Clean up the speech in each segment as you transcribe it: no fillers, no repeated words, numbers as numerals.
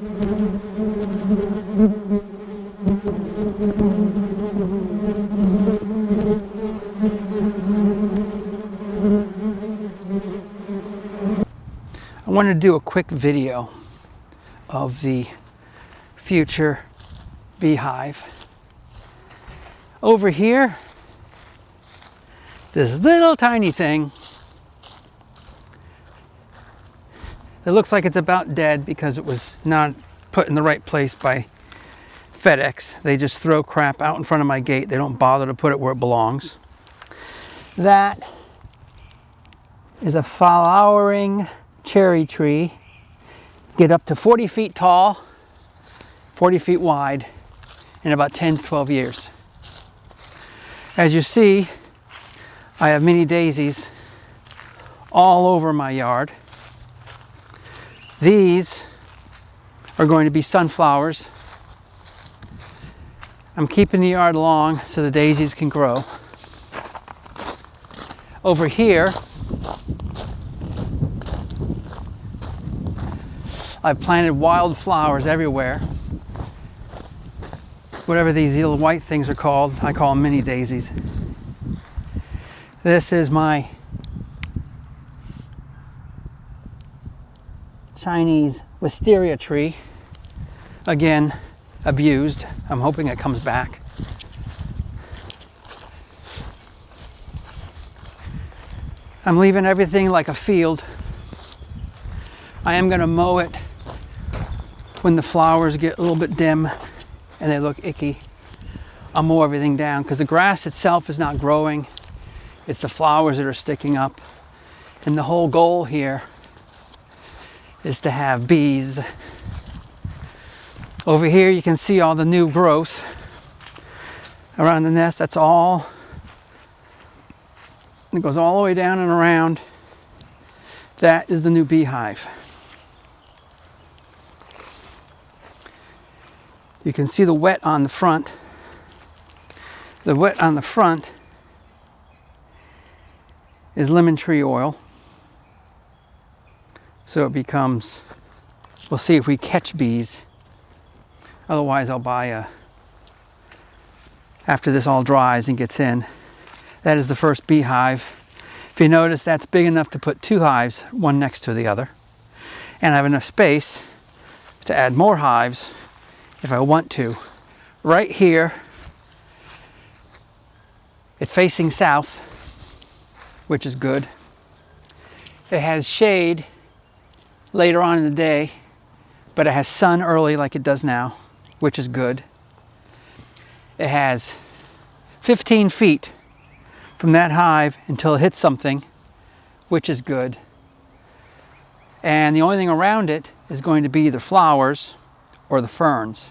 I wanted to do a quick video of the future beehive. Over here, this little tiny thing that looks like it's about dead because it was not put in the right place by FedEx. They just throw crap out in front of my gate. They don't bother to put it where it belongs. That is a flowering cherry tree. Get up to 40 feet tall, 40 feet wide in about 10 to 12 years. As you see, I have mini daisies all over my yard. These are going to be sunflowers. I'm keeping the yard long so the daisies can grow. Over here, I've planted wildflowers everywhere. Whatever these little white things are called, I call them mini daisies. This is my Chinese wisteria tree. Again, abused. I'm hoping it comes back. I'm leaving everything like a field. I am going to mow it when the flowers get a little bit dim and they look icky. I'll mow everything down because the grass itself is not growing. It's the flowers that are sticking up. And the whole goal here is to have bees. Over here you can see all the new growth around the nest. That's all. It goes all the way down and around. That is the new beehive. You can see the wet on the front. The wet on the front is lemon tree oil. So it becomes, we'll see if we catch bees. Otherwise I'll buy after this all dries and gets in. That is the first beehive. If you notice, that's big enough to put 2 hives, one next to the other. And I have enough space to add more hives if I want to. Right here, it's facing south, which is good. It has shade later on in the day, but it has sun early like it does now, which is good. It has 15 feet from that hive until it hits something, which is good. And the only thing around it is going to be either flowers or the ferns.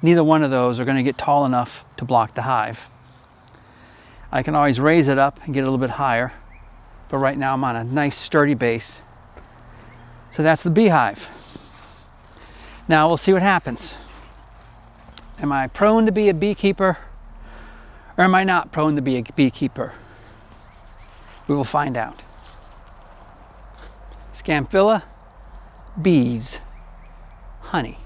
Neither one of those are going to get tall enough to block the hive. I can always raise it up and get a little bit higher, but right now I'm on a nice sturdy base. So that's the beehive. Now we'll see what happens. Am I prone to be a beekeeper, or am I not prone to be a beekeeper? We will find out. Scamphilla, bees, honey.